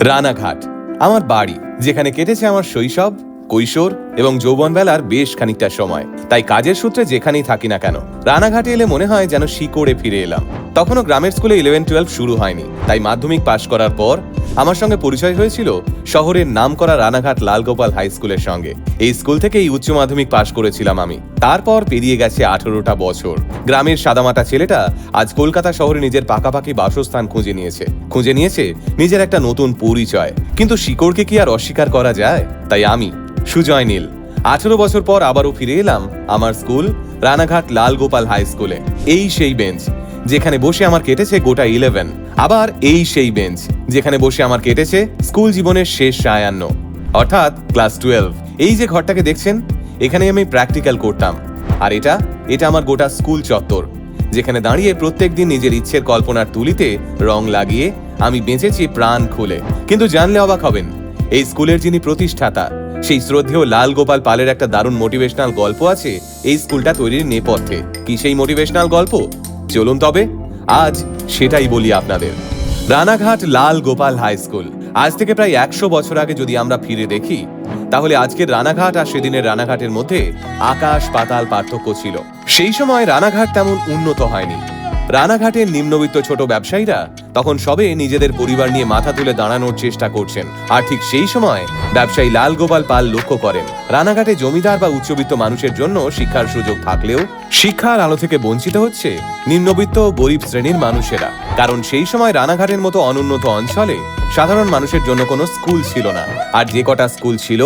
রানাঘাট আমার বাড়ি, যেখানে কেটেছে আমার শৈশব, কৈশোর এবং যৌবনবেলার বেশ খানিকটা সময়। তাই কাজের সূত্রে যেখানেই থাকি না কেন, রানাঘাটে এলে মনে হয় যেন শিকড়ে ফিরে এলাম। তখনও গ্রামের স্কুলে 11-12 শুরু হয়নি, তাই মাধ্যমিক পাশ করার পর আমার সঙ্গে পরিচয় হয়েছিল শহরের নামকরা রানাঘাট লালগোপাল হাই স্কুলের সঙ্গে। এই স্কুল থেকেই উচ্চ মাধ্যমিক পাশ করেছিলাম আমি। তারপর পেরিয়ে গেছে 18টা বছর। গ্রামের সাদামাটা ছেলেটা আজ কলকাতা শহরে নিজের পাকাপাকি বাসস্থান খুঁজে নিয়েছে নিজের একটা নতুন পরিচয়। কিন্তু শিকড়কে কি আর অস্বীকার করা যায়? তাই আমি সুজয় নীল 18 বছর পর আবারও ফিরে এলাম আমার স্কুল রানাঘাট লালগোপাল হাই স্কুলে। এই সেই বেঞ্চ যেখানে বসে আমার কেটেছে গোটা 11, আবার এই সেই বেঞ্চ যেখানে বসে আমার কেটেছে স্কুল জীবনের শেষ সায়ান্ন, অর্থাৎ ক্লাস 12। এই যে ঘরটাকে দেখছেন, এখানে আমি প্র্যাকটিক্যাল করতাম। আর এটা আমার গোটা স্কুল চত্বর, যেখানে দাঁড়িয়ে প্রত্যেকদিন নিজের ইচ্ছের কল্পনার তুলিতে রং লাগিয়ে আমি বেঁচেছি প্রাণ খুলে। কিন্তু জানলে অবাক হবেন, এই স্কুলের যিনি প্রতিষ্ঠাতা, সেই শ্রদ্ধেয় লালগোপাল পালের একটা দারুণ মোটিভেশনাল গল্প আছে এই স্কুলটা তৈরির নেপথ্যে। কি সেই মোটিভেশনাল গল্প? চলুন তবে আজ সেটাই বলি আপনাদের। রানাঘাট লালগোপাল হাই স্কুল আজ থেকে প্রায় 100 বছর আগে যদি আমরা ফিরে দেখি, তাহলে আজকের রানাঘাট আর সেদিনের রানাঘাটের মধ্যে আকাশ পাতাল পার্থক্য ছিল। সেই সময় রানাঘাট তেমন উন্নত হয়নি। রানাঘাটের নিম্নবিত্ত ছোট ব্যবসায়ীরা তখন সবে নিজেদের পরিবার নিয়ে মাথা তুলে দাঁড়ানোর চেষ্টা করছেন। আর ঠিক সেই সময় ব্যবসায়ী লালগোপাল পাল লক্ষ্য করেন, রানাঘাটে জমিদার বা উচ্চবিত্ত মানুষের জন্য শিক্ষার সুযোগ থাকলেও শিক্ষার আলো থেকে বঞ্চিত হচ্ছে নিম্নবিত্ত গরিব শ্রেণীর মানুষেরা। কারণ সেই সময় রানাঘাটের মতো অনুন্নত অঞ্চলে সাধারণ মানুষের জন্য কোনো স্কুল ছিল না। আর যে কটা স্কুল ছিল,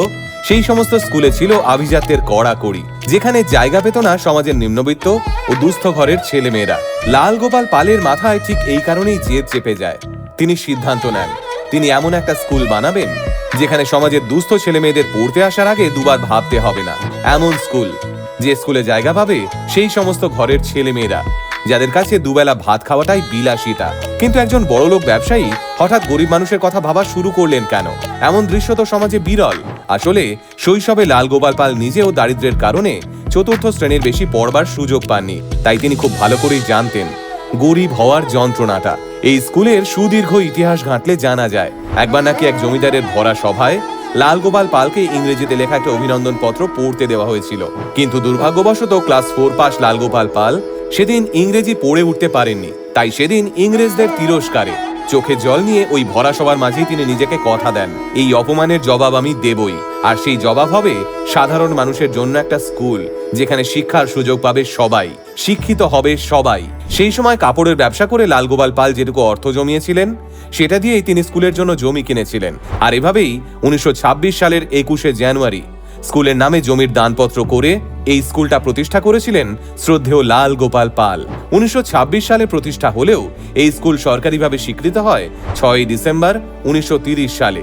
সেই সমস্ত স্কুলে ছিল আভিজাত্যের কড়াকড়ি, যেখানে জায়গা পেত না সমাজের নিম্নবিত্ত ও দুস্থ ঘরের ছেলেমেয়েরা। লালগোপাল পালের মাথায় ঠিক এই কারণেই জেদ চেপে যায়। তিনি সিদ্ধান্ত নেন, তিনি এমন একটা স্কুল বানাবেন যেখানে সমাজের দুস্থ ছেলেমেয়েদের পড়তে আসার আগে দুবার ভাবতে হবে না। এমন স্কুল, যে স্কুলে জায়গা পাবে সেই সমস্ত ঘরের ছেলেমেয়েরা যাদের কাছে দুবেলা ভাত খাওয়াটাই বিলাসিতা। কিন্তু একজন বড়লোক ব্যবসায়ী হঠাৎ গরিব মানুষের কথা ভাবা শুরু করলেন কেন? এমন দৃশ্য তো সমাজে বিরল। আসলে শৈশবে লালগোপাল পাল নিজেও দারিদ্র্যের কারণে 4র্থ শ্রেণীর বেশি পড়বার সুযোগ পাননি। তাই তিনি খুব ভালো করেই জানতেন গরিব হওয়ার যন্ত্রণাটা। এই স্কুলের সুদীর্ঘ ইতিহাস ঘাঁটলে জানা যায়, একবার নাকি এক জমিদারের ভরা সভায় লালগোপাল পালকে ইংরেজিতে লেখা একটা অভিনন্দন পত্র পড়তে দেওয়া হয়েছিল। কিন্তু দুর্ভাগ্যবশত ক্লাস 4 পাস লালগোপাল পাল সেদিন ইংরেজি পড়ে উঠতে পারেননি। তাই সেদিন ইংরেজদের তিরস্কারে চোখে জল নিয়ে ওই ভরা সবার মাঝেই তিনি নিজেকে কথা দেন, এই অপমানের জবাব আমি দেবই। আর সেই জবাব হবে সাধারণ মানুষের জন্য একটা স্কুল, যেখানে শিক্ষার সুযোগ পাবে সবাই, শিক্ষিত হবে সবাই। সেই সময় কাপড়ের ব্যবসা করে লালগোপাল পাল যেটুকু অর্থ জমিয়েছিলেন, সেটা দিয়েই তিনি স্কুলের জন্য জমি কিনেছিলেন। আর এভাবেই 1926 সালের 21শে জানুয়ারি স্কুলের নামে জমির দানপত্র করে এই স্কুলটা প্রতিষ্ঠা করেছিলেন শ্রদ্ধেয় লালগোপাল পাল। 1926 সালে প্রতিষ্ঠা হলেও এই স্কুল সরকারিভাবে স্বীকৃত হয় 6ই ডিসেম্বর 1930 সালে।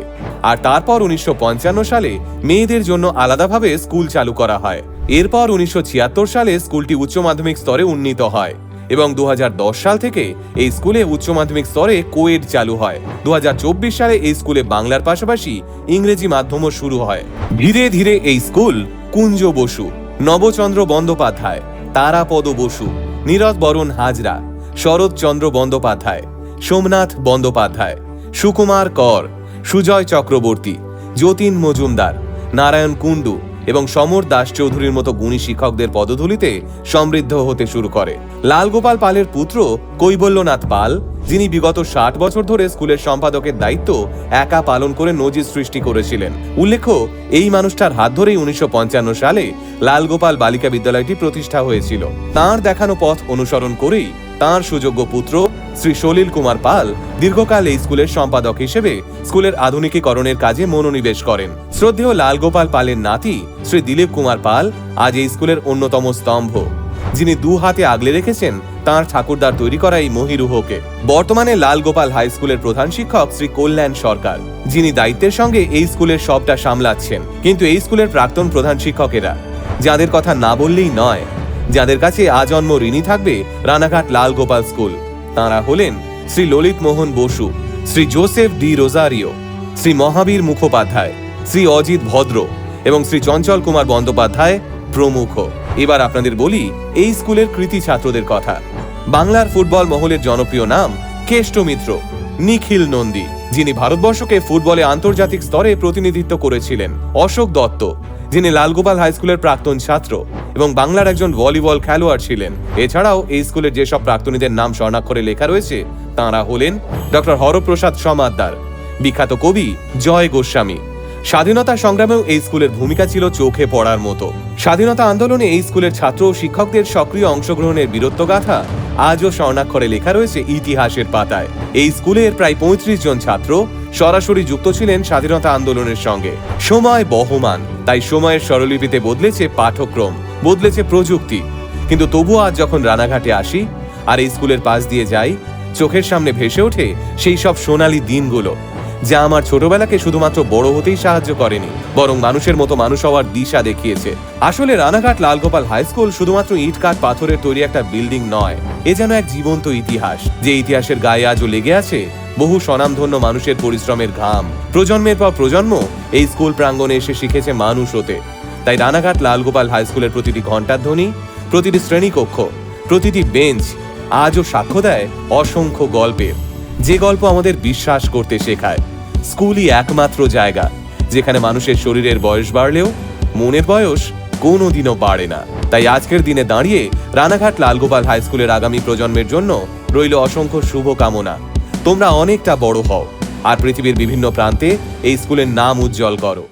আর তারপর 1955 সালে মেয়েদের জন্য আলাদাভাবে স্কুল চালু করা হয়। এরপর 1976 সালে স্কুলটি উচ্চ মাধ্যমিক স্তরে উন্নীত হয় এবং 2010 সাল থেকে এই স্কুলে উচ্চ মাধ্যমিক স্তরে কোয়েড চালু হয়। 2024 সালে এই স্কুলে বাংলার পাশাপাশি ইংরেজি মাধ্যমও শুরু হয়। ধীরে ধীরে এই স্কুল কুঞ্জ বসু, নবচন্দ্র বন্দ্যোপাধ্যায়, তারাপদ বসু, নীরদ বরণ হাজরা, শরৎচন্দ্র বন্দ্যোপাধ্যায়, সোমনাথ বন্দ্যোপাধ্যায়, সুকুমার কর, সুজয় চক্রবর্তী, যতীন মজুমদার, নারায়ণ কুণ্ডু এবং সমর দাস চৌধুরীর মতো গুণী শিক্ষকদের পদধূলিতে সমৃদ্ধ হতে শুরু করে। লালগোপাল পালের পুত্র কৈবল্যনাথ পাল, যিনি বিগত 60 বছর ধরে স্কুলের সম্পাদকের দায়িত্ব একা পালন করে নজির সৃষ্টি করেছিলেন। উল্লেখ্য, এই মানুষটার হাত ধরেই 1955 সালে লালগোপাল বালিকা বিদ্যালয়টি প্রতিষ্ঠা হয়েছিল। তাঁর দেখানো পথ অনুসরণ করেই তাঁর সুযোগ্য পুত্র শ্রী সলিল কুমার পাল দীর্ঘকাল এই স্কুলের সম্পাদক হিসেবে স্কুলের আধুনিকীকরণের কাজে মনোনিবেশ করেন। শ্রদ্ধেয় লালগোপাল পালের নাতি শ্রী দিলীপ কুমার পাল আজ এই স্কুলের অন্যতম স্তম্ভ, যিনি 2 হাতে আগলে রেখেছেন তাঁর ঠাকুরদার তৈরি করা এই মহিরুহকে। বর্তমানে লালগোপাল হাই স্কুলের প্রধান শিক্ষক শ্রী কল্যাণ সরকার, যিনি দায়িত্বের সঙ্গে এই স্কুলের সবটা সামলাচ্ছেন। কিন্তু এই স্কুলের প্রাক্তন প্রধান শিক্ষকেরা, যাদের কথা না বললেই নয়, যাদের কাছে আজন্ম ঋণী থাকবে রানাঘাট লালগোপাল স্কুল, তাঁরা হলেন শ্রী ললিত মোহন বসু, শ্রী জোসেফ ডি রোজারিও, শ্রী মহাবীর মুখোপাধ্যায়, শ্রী অজিত ভদ্র এবং শ্রী চঞ্চল কুমার বন্দ্যোপাধ্যায় প্রমুখ। এবার আপনাদের বলি এই স্কুলের কৃতি ছাত্রদের কথা। বাংলার ফুটবল মহলের জনপ্রিয় নাম কেষ্ট মিত্র, নিখিল নন্দী, যিনি ভারতবর্ষকে ফুটবলে আন্তর্জাতিক স্তরে প্রতিনিধিত্ব করেছিলেন, অশোক দত্ত, যিনি লালগোপাল হাই স্কুলের প্রাক্তন ছাত্র এবং বাংলার একজন ভলিবল খেলোয়াড় ছিলেন। এছাড়াও এই স্কুলের যেসব প্রাক্তনীদের নাম স্বর্ণাক্ষরে লেখা রয়েছে তাঁরা হলেন ডক্টর হরপ্রসাদ সমাদ্দার, বিখ্যাত কবি জয় গোস্বামী। স্বাধীনতা সংগ্রামেও এই স্কুলের ভূমিকা ছিল চোখে পড়ার মতো। স্বাধীনতা আন্দোলনে এই স্কুলের ছাত্র ও শিক্ষকদের সক্রিয় অংশগ্রহণের বীরত্বগাথা আজও স্বর্ণাক্ষরে লেখা রয়েছে ইতিহাসের পাতায়। এই স্কুলের প্রায় ৩৫ জন ছাত্র সরাসরি যুক্ত ছিলেন স্বাধীনতা আন্দোলনের সঙ্গে। সময় বহমান, তাই সময়ের স্বরলিপিতে বদলেছে পাঠ্যক্রম, বদলেছে প্রযুক্তি, কিন্তু তবুও আজ যখন রানাঘাটে আসি আর এই স্কুলের পাশ দিয়ে যাই, চোখের সামনে ভেসে ওঠে সেই সব সোনালী দিনগুলো, যা আমার ছোটবেলাকে শুধুমাত্র বড় হতেই সাহায্য করেনি, বরং মানুষের মতো মানুষ হওয়ার দিশা দেখিয়েছে। আসলে রানাঘাট লালগোপাল হাই স্কুল শুধুমাত্র ইট কাঠ পাথরের তৈরি একটা বিল্ডিং নয়, এ যেন এক জীবন্ত ইতিহাস, যে ইতিহাসের গায়ে আজও লেগে আছে বহু স্বনামধন্য মানুষের পরিশ্রমের ঘাম। প্রজন্মের পর প্রজন্ম এই স্কুল প্রাঙ্গণে এসে শিখেছে মানুষ হতে। তাই রানাঘাট লালগোপাল হাই স্কুলের প্রতিটি ঘণ্টার ধ্বনি, প্রতিটি শ্রেণীকক্ষ, প্রতিটি বেঞ্চ আজও সাক্ষ্য দেয় অসংখ্য গল্পের, যে গল্প আমাদের বিশ্বাস করতে শেখায় স্কুলই একমাত্র জায়গা যেখানে মানুষের শরীরের বয়স বাড়লেও মনের বয়স কোনোদিনও বাড়ে না। তাই আজকের দিনে দাঁড়িয়ে রানাঘাট লালগোপাল হাই স্কুলের আগামী প্রজন্মের জন্য রইল অসংখ্য শুভ কামনা। তোমরা অনেকটা বড় হও আর পৃথিবীর বিভিন্ন প্রান্তে এই স্কুলের নাম উজ্জ্বল করো।